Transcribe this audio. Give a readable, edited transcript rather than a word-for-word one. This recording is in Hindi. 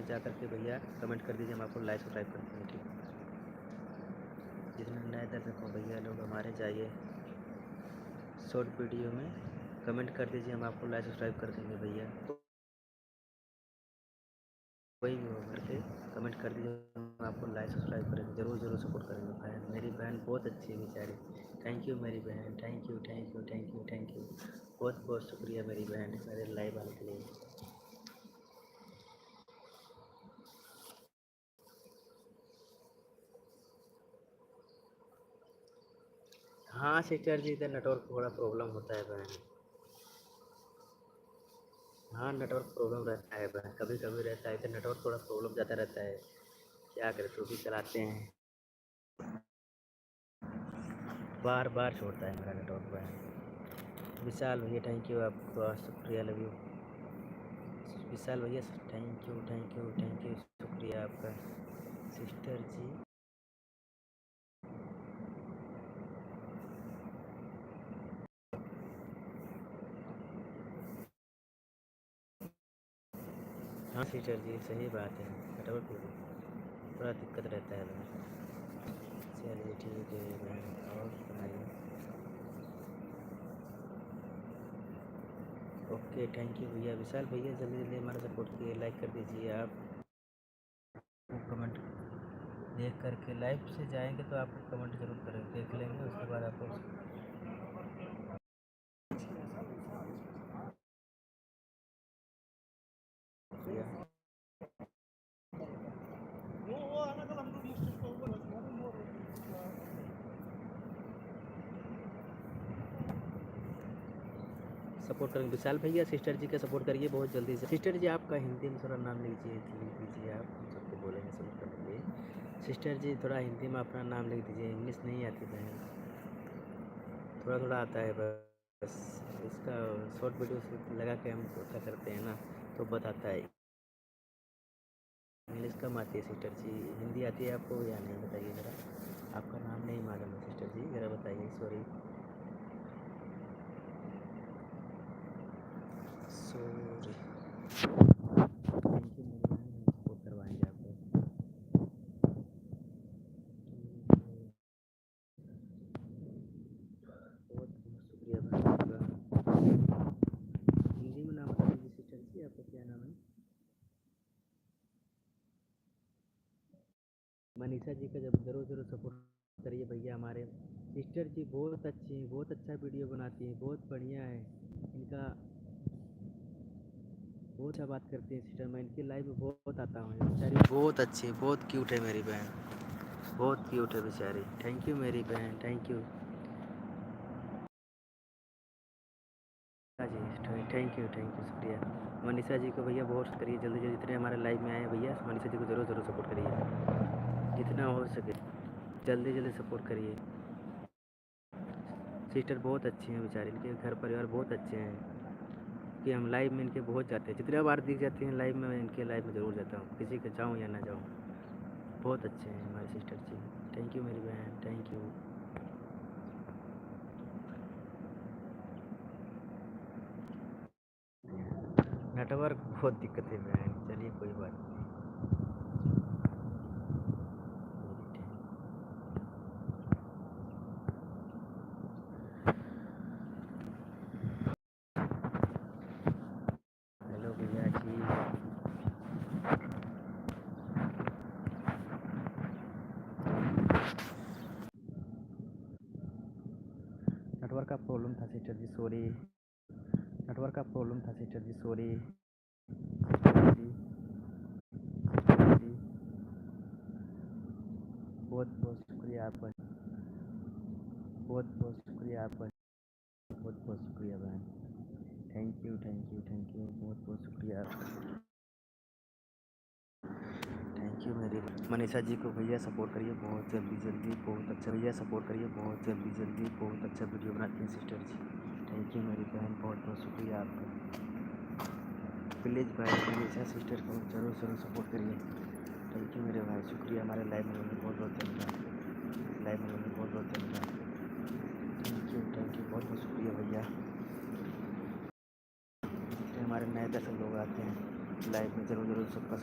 में जा कर के भैया कमेंट कर दीजिए, हम आपको लाइक सब्सक्राइब करते हैं। ठीक, जितने नए दर्शक हो भैया लोग हमारे जाइए शॉर्ट वीडियो में कमेंट कर दीजिए, हम आपको लाइक सब्सक्राइब कर देंगे भैया। कोई भी हो करके कमेंट कर दीजिए, हम आपको लाइक सब्सक्राइब करेंगे, ज़रूर सपोर्ट करेंगे। बहन, मेरी बहन बहुत अच्छी है बेचारी। थैंक यू मेरी बहन, thank you thank you thank you thank you, बहुत बहुत शुक्रिया मेरी बहन मेरे लाइव आने के लिए। हाँ सिस्टर जी, इधर नेटवर्क थोड़ा प्रॉब्लम होता है बहन। हाँ नेटवर्क प्रॉब्लम रहता है बहन, कभी कभी रहता है, इधर नेटवर्क थोड़ा प्रॉब्लम ज़्यादा रहता है। क्या करें, तो भी चलाते हैं, बार बार छोड़ता है मेरा नेटवर्क बहन। विशाल भैया थैंक यू, आपका शुक्रिया, लव यू विशाल भैया, thank you thank you thank you, शुक्रिया आपका सिस्टर जी। हाँ सिस्टर जी सही बात है, नेटवर्क थोड़ा दिक्कत रहता है बहन। चलिए ठीक है बहन, और सुनाइए। ओके थैंक यू भैया। विशाल भैया जल्दी जल्दी हमारा सपोर्ट कीजिए, लाइक कर दीजिए। आप कमेंट देख करके लाइव से जाएंगे तो आपको कमेंट जरूर करें, देख लेंगे उसके बाद आपको सपोर्ट करेंगे। विशाल भैया सिस्टर जी का सपोर्ट करिए बहुत जल्दी से। सिस्टर जी आपका हिंदी में थोड़ा नाम लीजिए, लिख दीजिए, आप हम सबको बोलेंगे सपोर्ट करने के लिए। सिस्टर जी थोड़ा हिंदी में अपना नाम लिख दीजिए, इंग्लिश नहीं आती बहन, थोड़ा थोड़ा आता है बस। इसका शॉर्ट वीडियो से लगा के हम क्या करते हैं ना, तो बताता है। इंग्लिश कम आती है सिस्टर जी, हिंदी आती है आपको या नहीं बताइए ज़रा। आपका नाम नहीं मालूम है सिस्टर जी, ज़रा बताइए, सॉरी सॉरी। थैंक यू मेरी बहन, हम सपोर्ट करवाएंगे आपको। बहुत बहुत शुक्रिया बहन आपका। हिंदी में नाम बता दीजिए सिस्टर जी, आपका क्या नाम है। मनीषा जी का जब ज़रूर सपोर्ट करिए भैया। हमारे सिस्टर जी बहुत अच्छी हैं, बहुत अच्छा वीडियो बनाती हैं, बहुत बढ़िया है इनका, बहुत अच्छा बात करती हैं सिस्टर। मैं इनकी लाइव में बहुत आता हूँ, बेचारी बहुत अच्छी है, बहुत क्यूट है मेरी बहन, बहुत क्यूट है बेचारी। थैंक यू मेरी बहन, थैंक यू। हाँ जी थैंक यू शुक्रिया। मनीषा जी को भैया बहुत करिए, जल्दी जल्दी जितने हमारे लाइव में आए हैं भैया, मनीषा जी को ज़रूर सपोर्ट करिए, जितना हो सके जल्दी जल्दी सपोर्ट करिए। सिस्टर बहुत अच्छी हैं बेचारी, इनके घर परिवार बहुत अच्छे हैं कि हम लाइव में इनके बहुत जाते हैं, जितने बार दिख जाती हैं लाइव में, मैं इनके लाइव में ज़रूर जाता हूँ, किसी के जाऊँ या ना जाऊँ। बहुत अच्छे हैं हमारे सिस्टर जी। थैंक यू मेरी बहन, थैंक यू। नेटवर्क बहुत दिक्कत है बहन, चलिए कोई बात नहीं। हेलो भैया जी, नेटवर्क का प्रॉब्लम था सिस्टर जी, सॉरी। नेटवर्क का प्रॉब्लम था सिस्टर जी, सॉरी जी। बहुत बहुत शुक्रिया आपका, बहुत बहुत शुक्रिया आपका, बहुत बहुत शुक्रिया बहन। Thank you thank you thank you, बहुत बहुत शुक्रिया आपका। थैंक यू मेरी मनीषा जी को भैया सपोर्ट करिए बहुत जल्दी जल्दी, बहुत अच्छा भैया सपोर्ट करिए बहुत जल्दी जल्दी, बहुत अच्छा वीडियो बनाती हैं सिस्टर जी। थैंक यू मेरी बहन, बहुत बहुत शुक्रिया आपका। प्लीज़ भाई मनीषा सिस्टर को ज़रूर सपोर्ट करिए। थैंक यू मेरे भाई, शुक्रिया हमारे लाइव में रहने, बहुत बहुत धन्यवाद, लाइव में रहने बहुत बहुत धन्यवाद। थैंक यू बहुत बहुत शुक्रिया भैया। जितने हमारे नए दर्शक लोग आते हैं लाइव में ज़रूर सबका